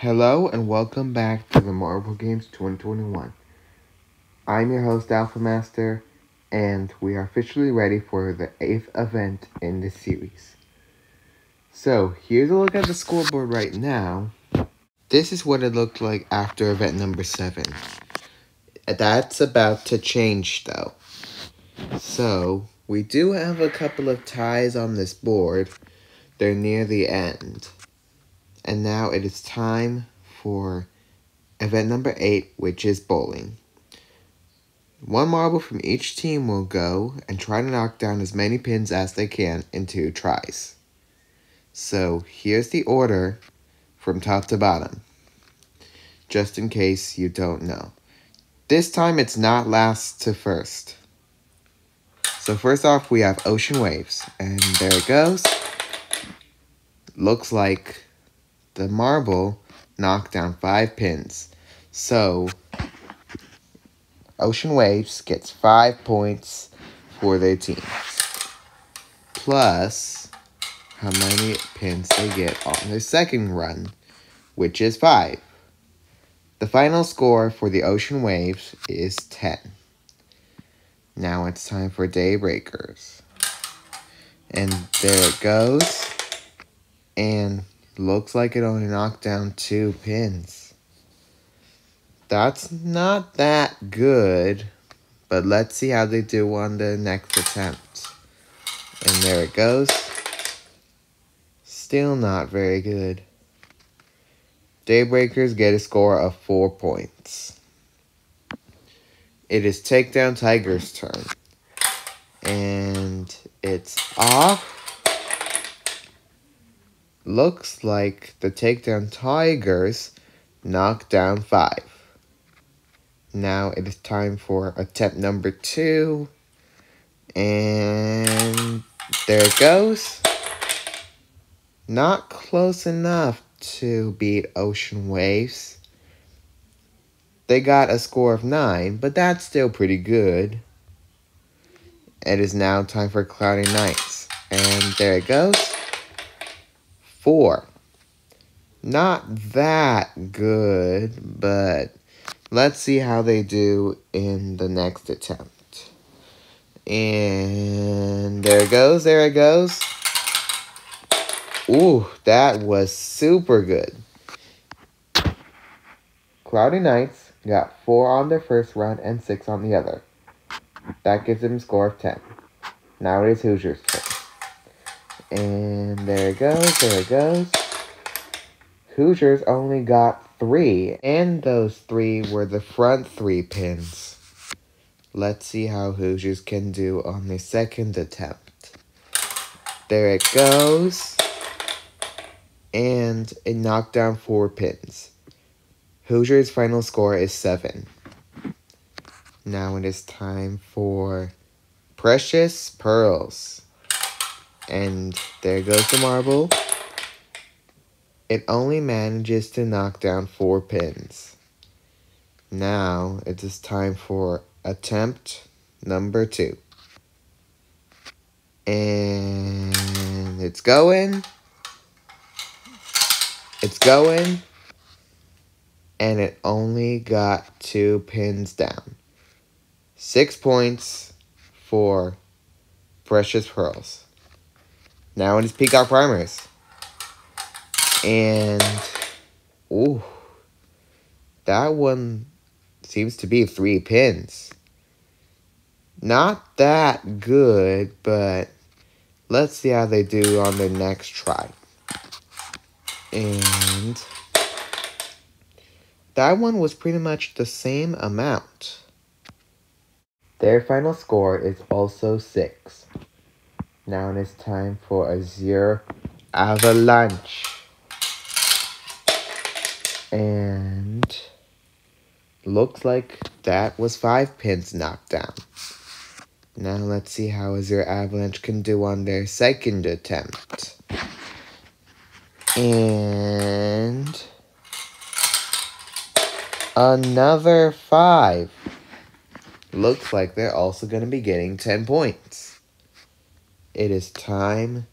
Hello and welcome back to the Marble Games 2021. I'm your host Alpha Master, and we are officially ready for the 8th event in this series. So here's a look at the scoreboard right now. This is what it looked like after event number 7. That's about to change though. So we do have a couple of ties on this board. They're near the end. And now it is time for event number 8, which is bowling. One marble from each team will go and try to knock down as many pins as they can in 2 tries. So here's the order from top to bottom, just in case you don't know. This time it's not last to first. So first off we have Ocean Waves, and there it goes. Looks like the marble knocked down 5 pins. So Ocean Waves gets 5 points for their team, plus how many pins they get on their second run, which is 5. The final score for the Ocean Waves is 10. Now it's time for Daybreakers. And there it goes. And looks like it only knocked down 2 pins. That's not that good, but let's see how they do on the next attempt. And there it goes. Still not very good. Daybreakers get a score of 4 points. It is Takedown Tiger's turn. And it's off. Looks like the Takedown Tigers knocked down 5. Now it is time for attempt number 2. And there it goes. Not close enough to beat Ocean Waves. They got a score of 9, but that's still pretty good. It is now time for Cloudy Nights. And there it goes. 4. Not that good, but let's see how they do in the next attempt. And there it goes, there it goes. Ooh, that was super good. Cloudy Nights got 4 on their first run and 6 on the other. That gives them a score of 10. Now it is Hoosiers' turn. And there it goes, there it goes. Hoosiers only got 3, and those 3 were the front 3 pins. Let's see how Hoosiers can do on the second attempt. There it goes. And it knocked down 4 pins. Hoosiers' final score is 7. Now it is time for Precious Pearls. And there goes the marble. It only manages to knock down 4 pins. Now it is time for attempt number 2. And it's going. It's going. And it only got 2 pins down. 6 points for Precious Pearls. Now it is Peacock Primers. And, ooh, that one seems to be 3 pins. Not that good, but let's see how they do on their next try. And that one was pretty much the same amount. Their final score is also 6. Now it is time for Azure Avalanche. And looks like that was 5 pins knocked down. Now let's see how Azure Avalanche can do on their second attempt. And another 5. Looks like they're also going to be getting 10 points. It is time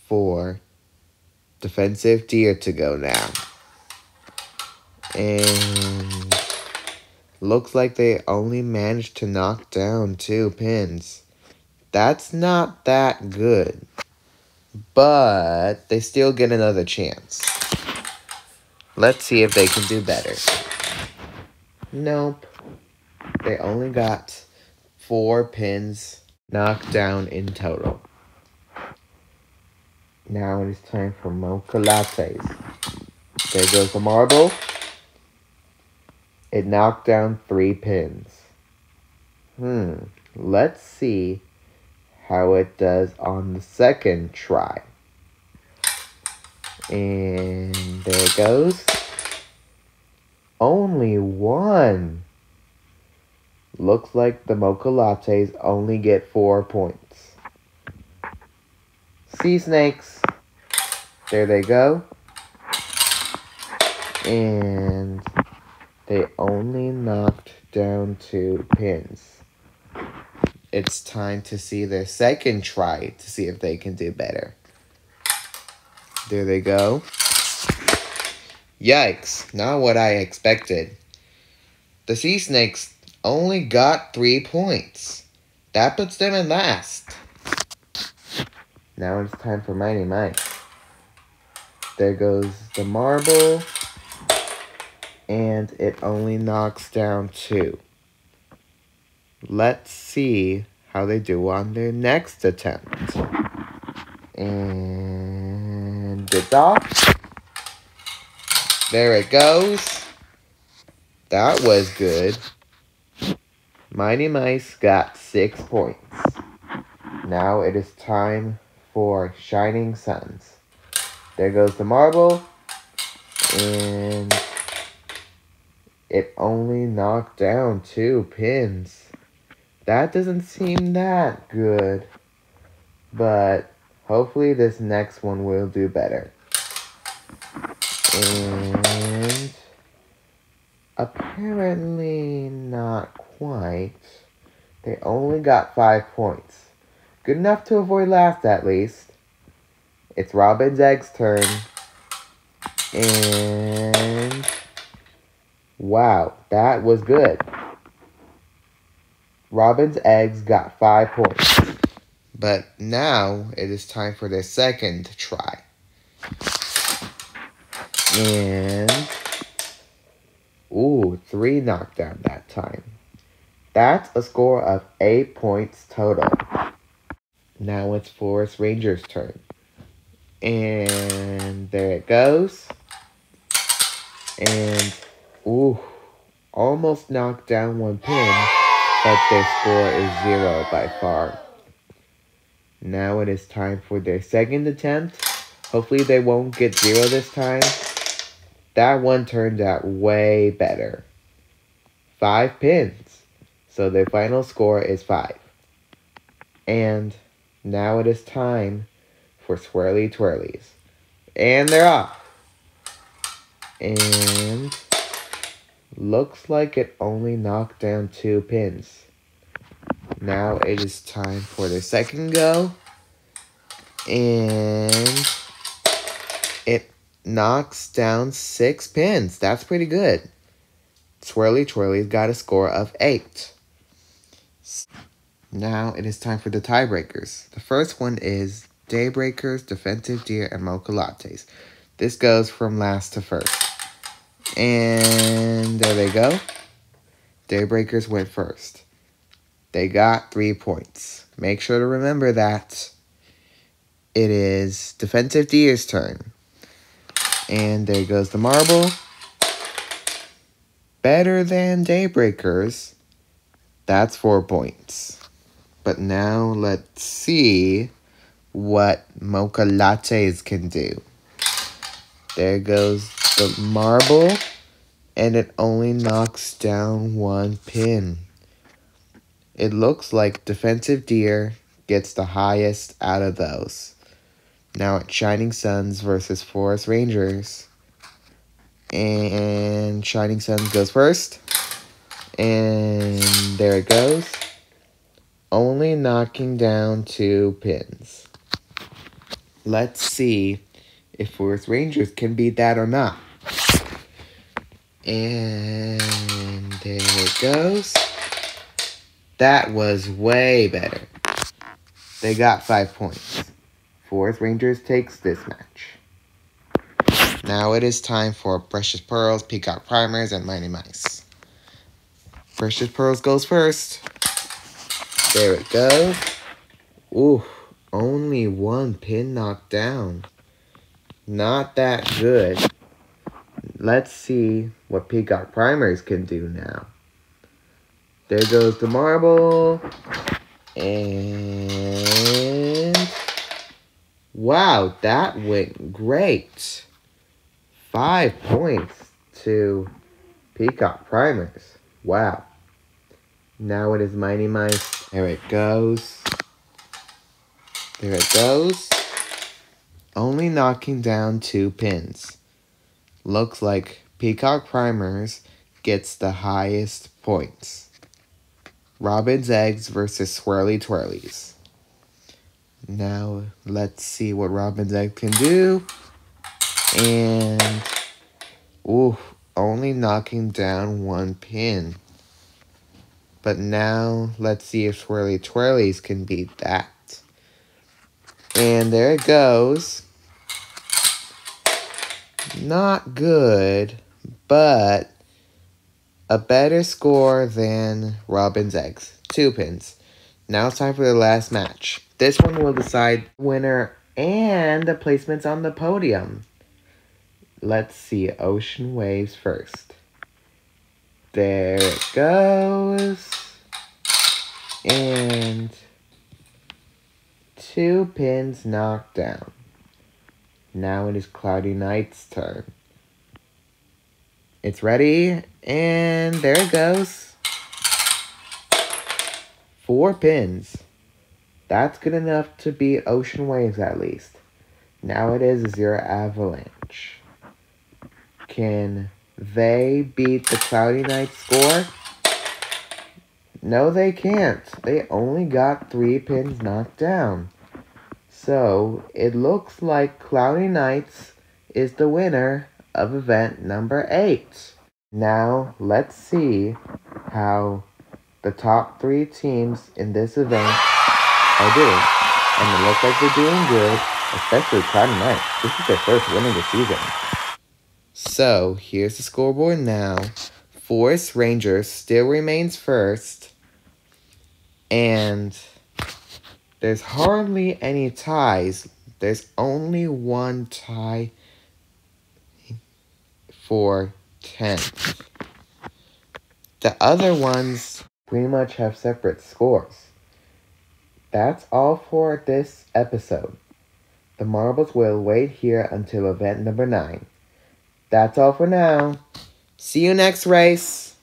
for Defensive Deer to go now. And looks like they only managed to knock down 2 pins. That's not that good. But they still get another chance. Let's see if they can do better. Nope. They only got 4 pins knocked down in total. Now it is time for mocha lattes. There goes the marble. It knocked down 3 pins. Let's see how it does on the second try. And there it goes. Only 1. Looks like the mocha lattes only get 4 points. Sea snakes. There they go. And they only knocked down 2 pins. It's time to see their second try to see if they can do better. There they go. Yikes, not what I expected. The sea snakes only got 3 points. That puts them in last. Now it's time for Mighty Mice. There goes the marble. And it only knocks down 2. Let's see how they do on their next attempt. And it's off. There it goes. That was good. Mighty Mice got 6 points. Now it is time for Shining Suns. There goes the marble. And it only knocked down 2 pins. That doesn't seem that good. But hopefully this next one will do better. And apparently not quite. They only got 5 points. Good enough to avoid last at least. It's Robin's Egg's turn. And wow, that was good. Robin's Eggs got 5 points. But now it is time for their second try. And 3 knockdown that time. That's a score of 8 points total. Now it's Forest Ranger's turn. And there it goes. And almost knocked down 1 pin, but their score is 0 by far. Now it is time for their second attempt. Hopefully they won't get 0 this time. That one turned out way better. 5 pins. So their final score is 5. And now it is time for Swirly Twirlies. And they're off. And looks like it only knocked down 2 pins. Now it is time for the second go. And it knocks down 6 pins. That's pretty good. Swirly Twirlies got a score of 8. Now it is time for the tiebreakers. The first one is Daybreakers, Defensive Deer, and Mocha Lattes. This goes from last to first. And there they go. Daybreakers went first. They got 3 points. Make sure to remember that. It is Defensive Deer's turn. And there goes the marble. Better than Daybreakers. That's 4 points. But now let's see what Mocha Lattes can do. There goes the marble. And it only knocks down 1 pin. It looks like Defensive Deer gets the highest out of those. Now it's Shining Suns versus Forest Rangers. And Shining Suns goes first. And there it goes. Only knocking down 2 pins. Let's see if Forest Rangers can beat that or not. And there it goes. That was way better. They got 5 points. Forest Rangers takes this match. Now it is time for Precious Pearls, Peacock Primers, and Mighty Mice. Precious Pearls goes first. There it goes. Ooh, only 1 pin knocked down. Not that good. Let's see what Peacock Primers can do now. There goes the marble. And wow, that went great. 5 points to Peacock Primers. Wow. Now it is Mighty Mice. There it goes. There it goes. Only knocking down 2 pins. Looks like Peacock Primers gets the highest points. Robin's Eggs versus Swirly Twirlies. Now let's see what Robin's Egg can do. And ooh, only knocking down 1 pin. But now let's see if Swirly Twirlies can beat that. And there it goes. Not good, but a better score than Robin's Eggs. 2 pins. Now it's time for the last match. This one will decide winner and the placements on the podium. Let's see Ocean Waves first. There it goes. And 2 pins knocked down. Now it is Cloudy Night's turn. It's ready, and there it goes. 4 pins. That's good enough to beat Ocean Waves at least. Now it is Zero Avalanche. Can they beat the Cloudy Night score? No, they can't. They only got 3 pins knocked down. So, it looks like Cloudy Nights is the winner of event number 8. Now, let's see how the top 3 teams in this event are doing. And it looks like they're doing good, especially Cloudy Nights. This is their first win of the season. So, here's the scoreboard now. Forest Rangers still remains first. And there's hardly any ties. There's only 1 tie for 10th. The other ones pretty much have separate scores. That's all for this episode. The marbles will wait here until event number 9. That's all for now. See you next race.